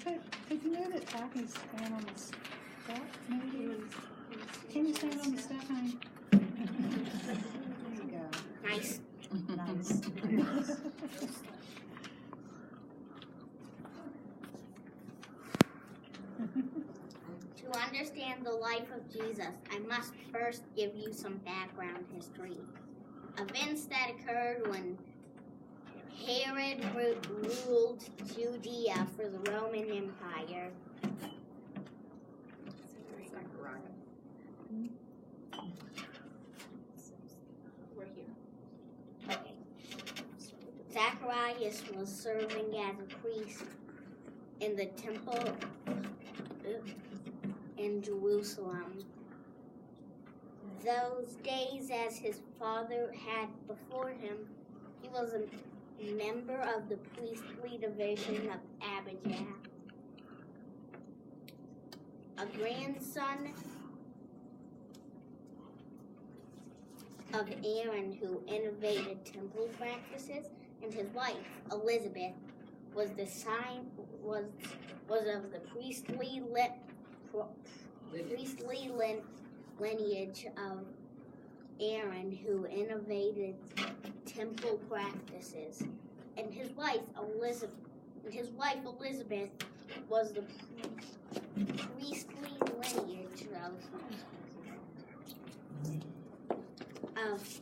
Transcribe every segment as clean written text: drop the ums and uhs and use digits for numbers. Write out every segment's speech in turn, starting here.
Could you move it back and stand on the step? Maybe. Can you stand on the step, honey? There you go. Nice. Nice. To understand the life of Jesus, I must first give you some background history. Events that occurred when Herod ruled Judea for the Roman Empire. Okay. Zacharias was serving as a priest in the temple in Jerusalem. Those days, as his father had before him, he was a member of the priestly division of Abijah, a grandson of Aaron who innovated temple practices, and his wife Elizabeth was of the priestly lineage of Aaron who innovated temple practices, and his wife Elizabeth was the priestly lineage of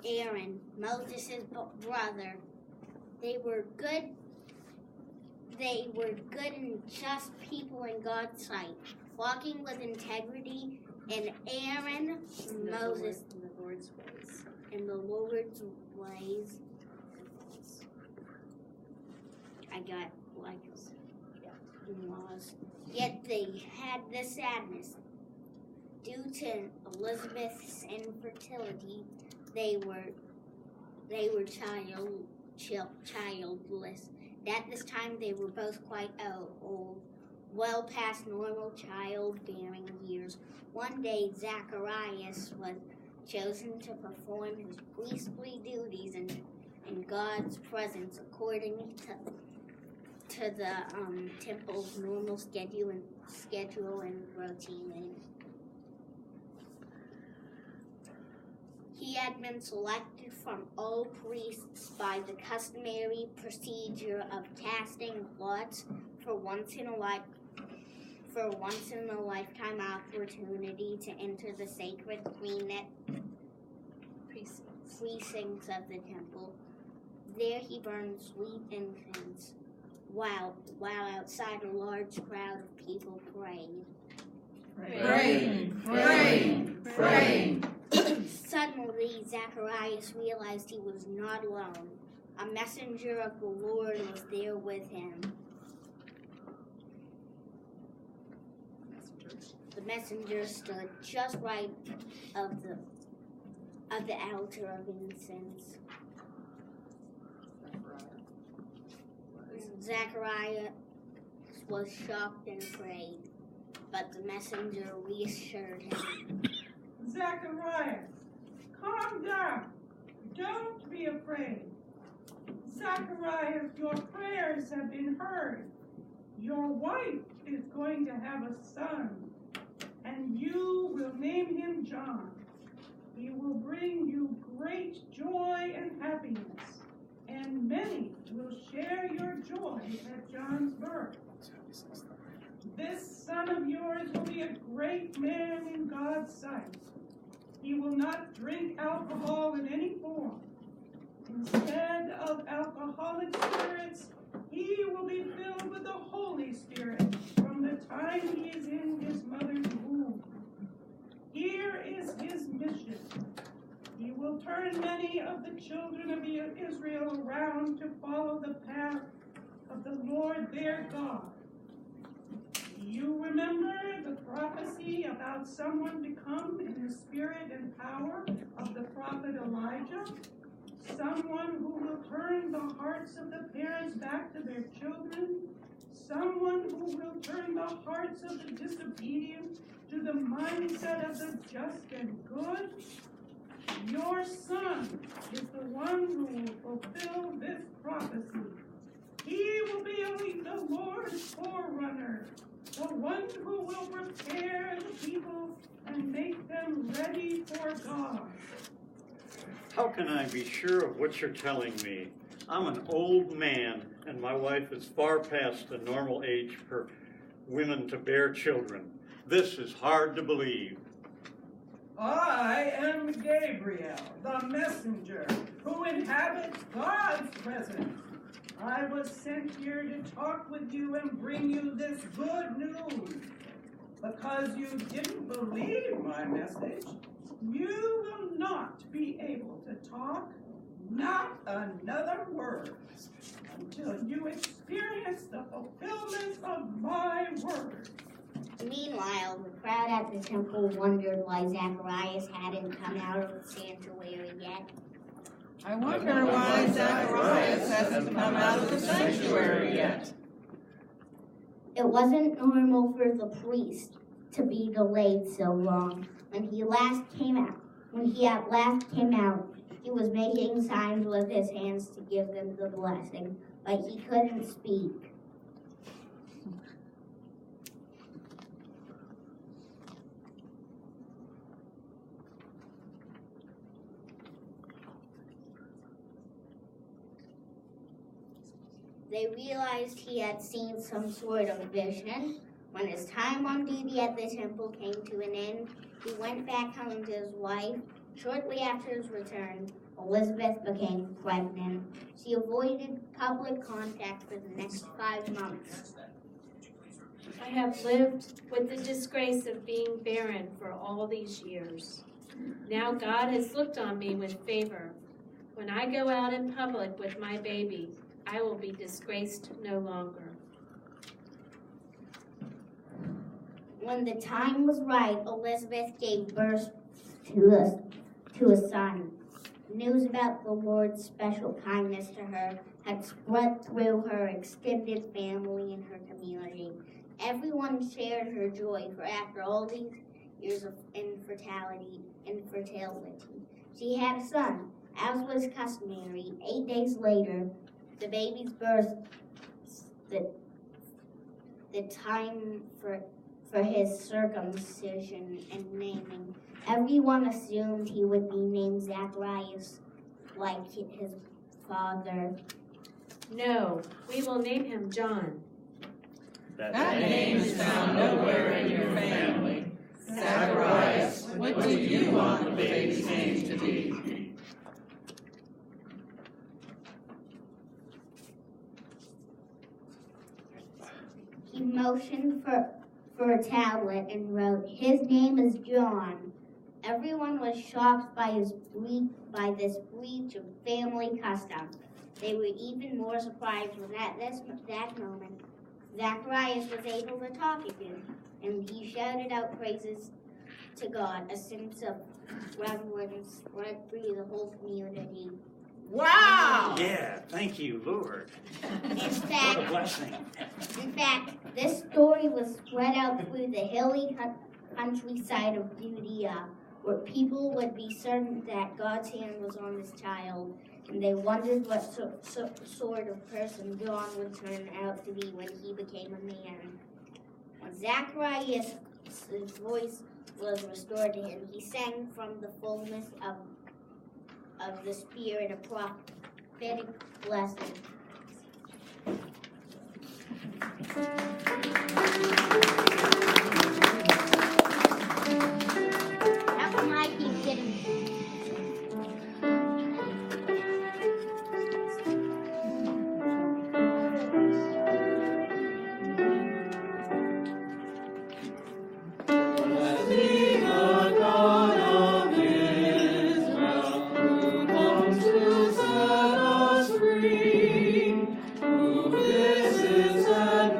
Aaron, Moses' brother. They were good and just people in God's sight, walking with integrity in Aaron, Moses, in the Lord's ways. I got laws. Yet they had this sadness. Due to Elizabeth's infertility, they were childless. At this time, they were both quite old, well past normal childbearing years. One day, Zacharias was chosen to perform his priestly duties in God's presence according to the temple's normal schedule and routine. He had been selected from all priests by the customary procedure of casting lots for once in a lifetime opportunity to enter the sacred precincts of the temple. There he burned sweet incense, while outside a large crowd of people prayed. Praying. Suddenly, Zacharias realized he was not alone. A messenger of the Lord was there with him. The messenger stood just right of the altar of incense. Zacharias was shocked and afraid, but the messenger reassured him. Zacharias, calm down. Don't be afraid. Zacharias, your prayers have been heard. Your wife is going to have a son, and you will name him John. He will bring you great joy and happiness, and many will share your joy at John's birth. This son of yours will be a great man in God's sight. He will not drink alcohol in any form. Instead of alcoholic spirits, he will be filled with the Holy Spirit from the time he is in his mother's womb. Here is his mission. He will turn many of the children of Israel around to follow the path of the Lord their God. You remember the prophecy about someone to come in the spirit and power of the prophet Elijah? Someone who will turn the hearts of the parents back to their children? Someone who will turn the hearts of the disobedient to the mindset of the just and good? Your son is the one who will fulfill this prophecy. He will be the Lord's How can I be sure of what you're telling me? I'm an old man, and my wife is far past the normal age for women to bear children. This is hard to believe. I am Gabriel, the messenger, who inhabits God's presence. I was sent here to talk with you and bring you this good news. Because you didn't believe my message, you will not be able to talk, not another word, until you experience the fulfillment of my word. Meanwhile, the crowd at the temple wondered why Zacharias hadn't come out of the sanctuary yet. I wonder why Zacharias hasn't come out of the sanctuary yet. It wasn't normal for the priest to be delayed so long. When he at last came out, he was making signs with his hands to give them the blessing, but he couldn't speak. They realized he had seen some sort of vision. When his time on duty at the temple came to an end, he went back home to his wife. Shortly after his return, Elizabeth became pregnant. She avoided public contact for the next 5 months. I have lived with the disgrace of being barren for all these years. Now God has looked on me with favor. When I go out in public with my baby, I will be disgraced no longer. When the time was right, Elizabeth gave birth to a son. News about the Lord's special kindness to her had spread through her extended family and her community. Everyone shared her joy, for after all these years of infertility, she had a son. As was customary, 8 days later, the baby's birth, the time for his circumcision and naming. Everyone assumed he would be named Zacharias like his father. No, we will name him John. That name is found nowhere in your family. Zacharias, what do you want the baby's name to be? He motioned for a tablet and wrote, "His name is John." Everyone was shocked by this breach of family custom. They were even more surprised when at that moment, Zacharias was able to talk again, and he shouted out praises to God. A sense of reverence spread through the whole community. Wow! Yeah, thank you, Lord. In What a blessing. this story was spread out through the hilly countryside of Judea, where people would be certain that God's hand was on this child, and they wondered what sort of person John would turn out to be when he became a man. When Zacharias' voice was restored to him, he sang from the fullness of the Spirit, a prophetic blessing. How come I keep getting... Who visits and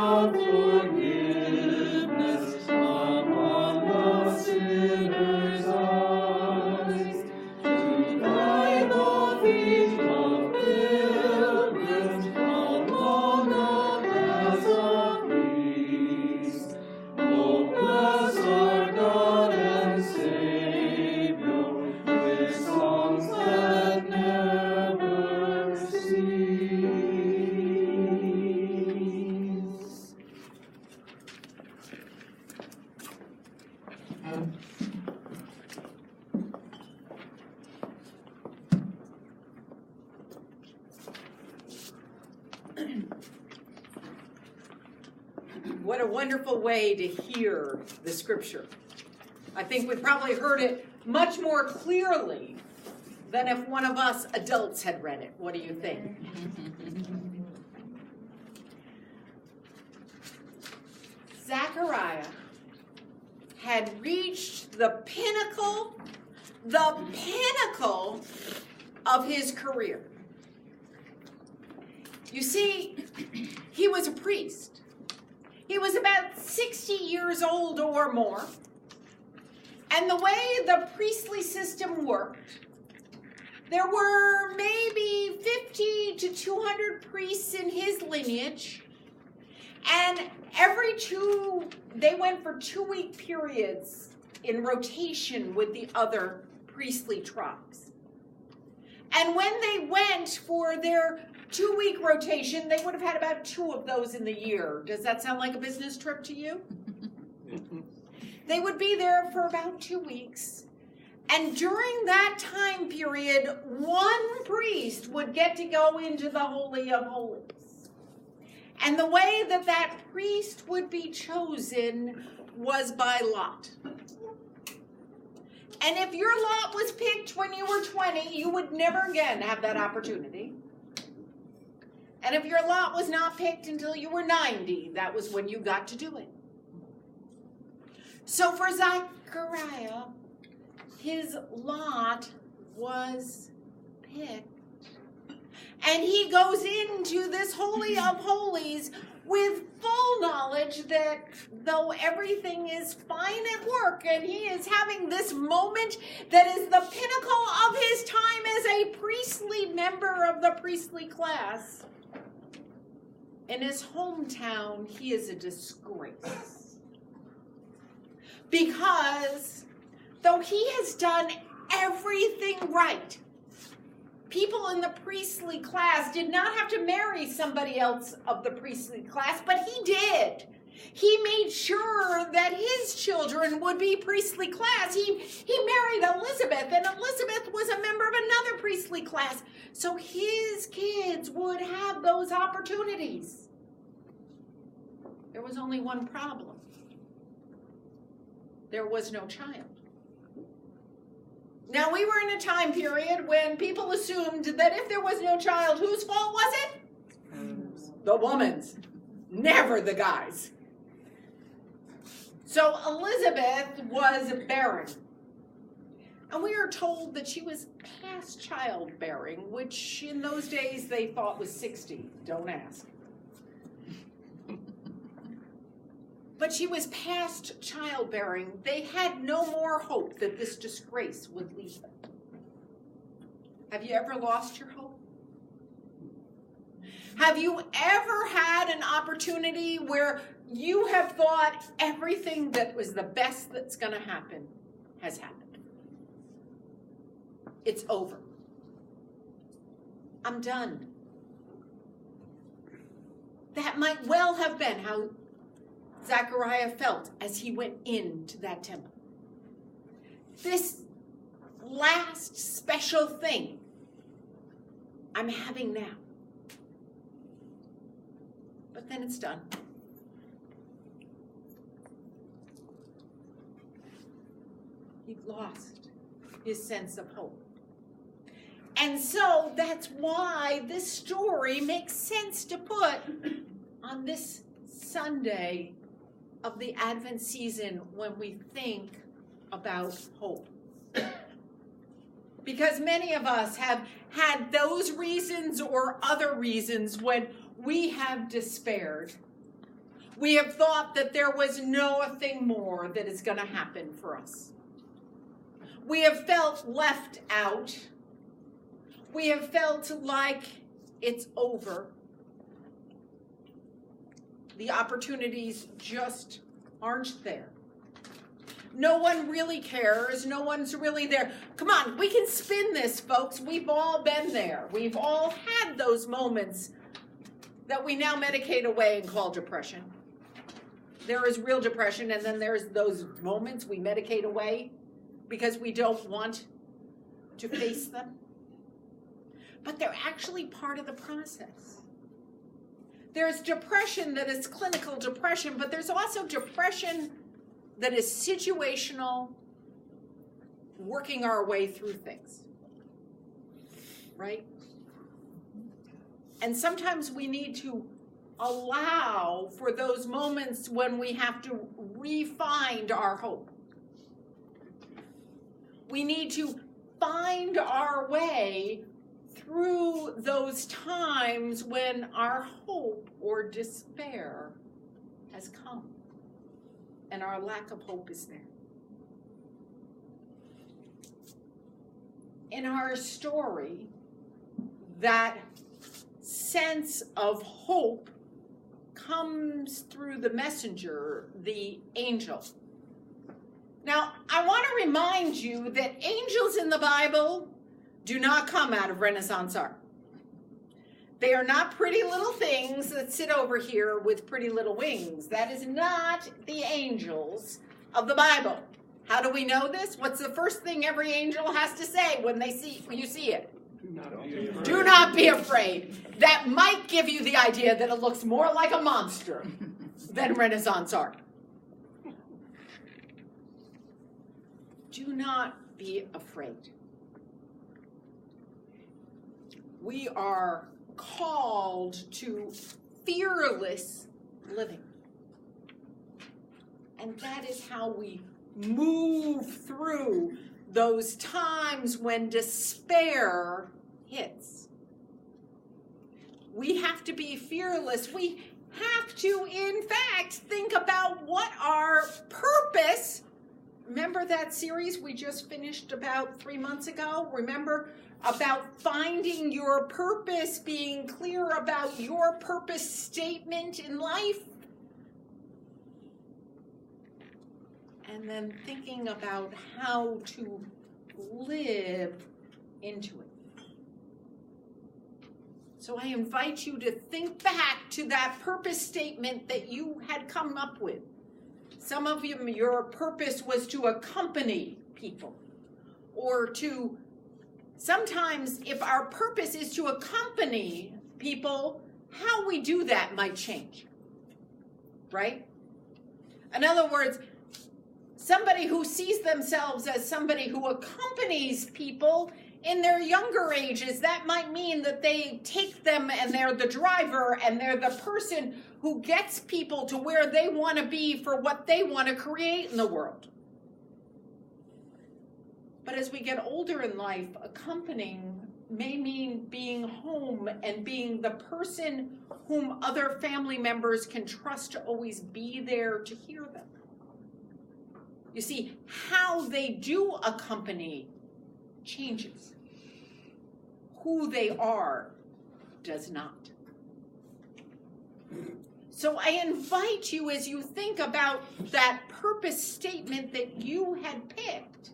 of forgiveness upon the sinner's eyes, to guide the feet of pilgrims along the paths of peace. Oh, bless our God and Savior with songs that never cease. What a wonderful way to hear the scripture. I think we probably heard it much more clearly than if one of us adults had read it. What do you think? Zechariah had reached the pinnacle of his career. You see, he was a priest. He was about 60 years old or more. And the way the priestly system worked, there were maybe 50 to 200 priests in his lineage. And they went for 2-week periods in rotation with the other priestly tribes. And when they went for their 2-week rotation, they would have had about 2 of those in the year. Does that sound like a business trip to you? They would be there for about 2 weeks. And during that time period, one priest would get to go into the Holy of Holies. And the way that that priest would be chosen was by lot. And if your lot was picked when you were 20, you would never again have that opportunity. And if your lot was not picked until you were 90, that was when you got to do it. So for Zechariah, his lot was picked. And he goes into this Holy of Holies with full knowledge that though everything is fine at work and he is having this moment that is the pinnacle of his time as a priestly member of the priestly class, in his hometown, he is a disgrace. Because though he has done everything right, people in the priestly class did not have to marry somebody else of the priestly class, but he did. He made sure that his children would be priestly class. He married Elizabeth, and Elizabeth was a member of another priestly class. So his kids would have those opportunities. There was only one problem. There was no child. Now, we were in a time period when people assumed that if there was no child, whose fault was it? The woman's. Never the guy's. So Elizabeth was barren. And we are told that she was past childbearing, which in those days they thought was 60. Don't ask. But she was past childbearing. They had no more hope that this disgrace would leave them. Have you ever lost your hope? Have you ever had an opportunity where you have thought everything that was the best that's going to happen has happened? It's over. I'm done. That might well have been how Zechariah felt as he went into that temple. This last special thing I'm having now. But then it's done. He lost his sense of hope. And so that's why this story makes sense to put on this Sunday of the Advent season when we think about hope. Because many of us have had those reasons or other reasons when we have despaired. We have thought that there was nothing more that is going to happen for us. We have felt left out. We have felt like it's over. The opportunities just aren't there. No one really cares. No one's really there. Come on, we can spin this, folks. We've all been there. We've all had those moments that we now medicate away and call depression. There is real depression, and then there's those moments we medicate away because we don't want to face them. But they're actually part of the process. There's depression that is clinical depression, but there's also depression that is situational, working our way through things, right? And sometimes we need to allow for those moments when we have to re-find our hope. We need to find our way through those times when our hope or despair has come and our lack of hope is there. In our story, that sense of hope comes through the messenger, the angel. Now, I want to remind you that angels in the Bible do not come out of Renaissance art. They are not pretty little things that sit over here with pretty little wings. That is not the angels of the Bible. How do we know this? What's the first thing every angel has to say when you see it? Do not be afraid. That might give you the idea that it looks more like a monster than Renaissance art. Do not be afraid. We are called to fearless living. And that is how we move through those times when despair hits. We have to be fearless. We have to, in fact, think about what our purpose. Remember that series we just finished about 3 months ago? Remember about finding your purpose, being clear about your purpose statement in life? And then thinking about how to live into it. So I invite you to think back to that purpose statement that you had come up with. Some of you, your purpose was to accompany people, or to, sometimes if our purpose is to accompany people, how we do that might change, right? In other words, somebody who sees themselves as somebody who accompanies people in their younger ages, that might mean that they take them and they're the driver and they're the person who gets people to where they want to be for what they want to create in the world. But as we get older in life, accompanying may mean being home and being the person whom other family members can trust to always be there to hear them. You see, how they do accompany changes. Who they are does not. So I invite you, as you think about that purpose statement that you had picked,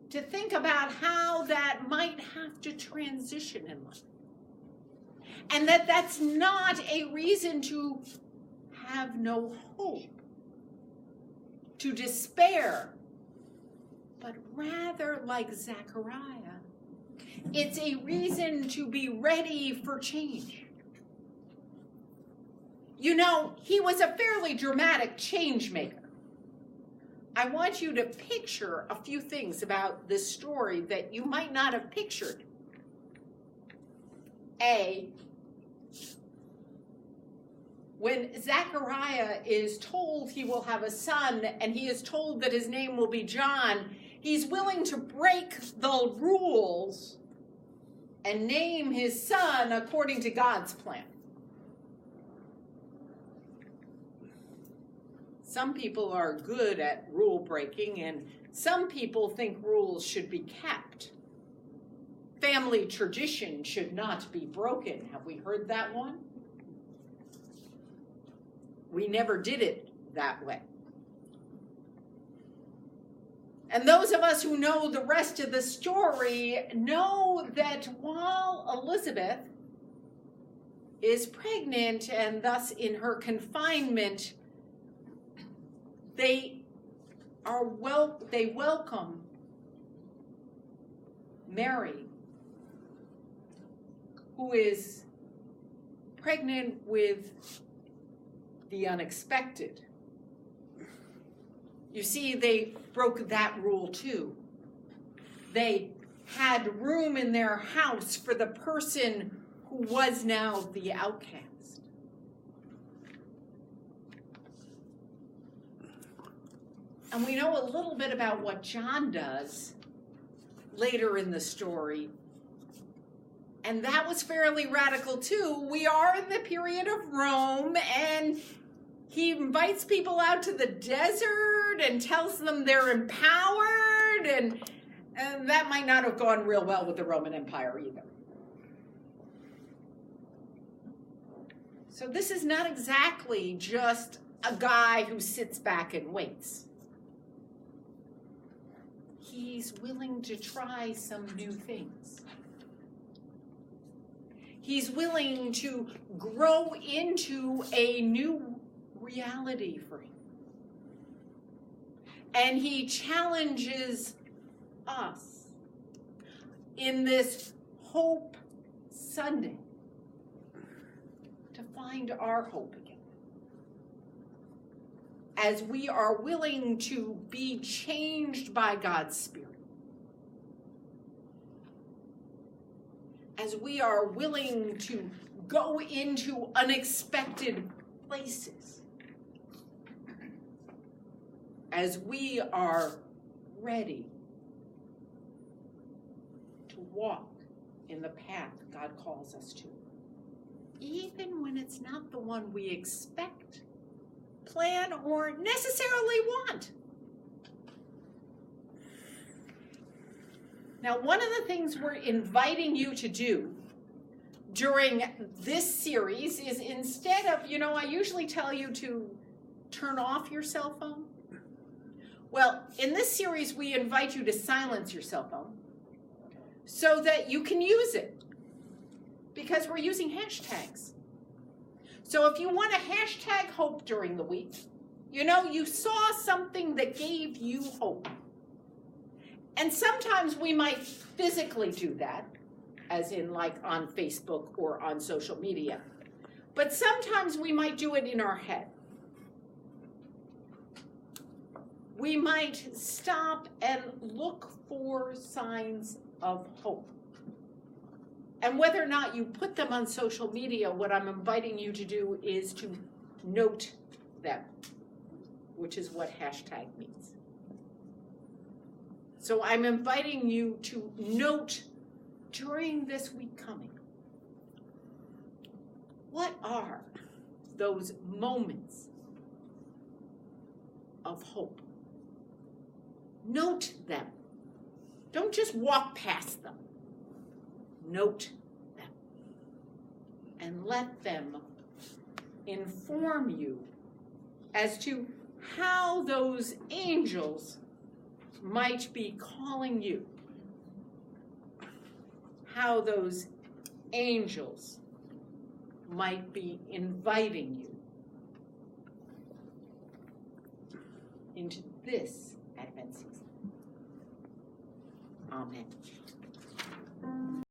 to think about how that might have to transition in life. And that that's not a reason to have no hope, to despair, but rather like Zechariah, it's a reason to be ready for change. You know, he was a fairly dramatic change maker. I want you to picture a few things about this story that you might not have pictured. A, when Zechariah is told he will have a son and he is told that his name will be John, he's willing to break the rules and name his son according to God's plan. Some people are good at rule breaking, and some people think rules should be kept. Family tradition should not be broken. Have we heard that one? We never did it that way. And those of us who know the rest of the story know that while Elizabeth is pregnant and thus in her confinement, they welcome Mary, who is pregnant with the unexpected. You see, they broke that rule too. They had room in their house for the person who was now the outcast. And we know a little bit about what John does later in the story. And that was fairly radical too. We are in the period of Rome, and he invites people out to the desert and tells them they're empowered, and that might not have gone real well with the Roman Empire either. So this is not exactly just a guy who sits back and waits. He's willing to try some new things. He's willing to grow into a new reality for him. And he challenges us in this Hope Sunday to find our hope again. As we are willing to be changed by God's Spirit. As we are willing to go into unexpected places. As we are ready to walk in the path God calls us to. Even when it's not the one we expect, plan, or necessarily want. Now, one of the things we're inviting you to do during this series is, instead of, I usually tell you to turn off your cell phone. Well, in this series, we invite you to silence your cell phone so that you can use it, because we're using hashtags. So if you want to hashtag hope during the week, you saw something that gave you hope. And sometimes we might physically do that, as in like on Facebook or on social media. But sometimes we might do it in our head. We might stop and look for signs of hope. And whether or not you put them on social media, what I'm inviting you to do is to note them, which is what hashtag means. So I'm inviting you to note during this week coming, what are those moments of hope? Note them. Don't just walk past them. Note them. And let them inform you as to how those angels might be calling you. How those angels might be inviting you into this Advent season. Amen.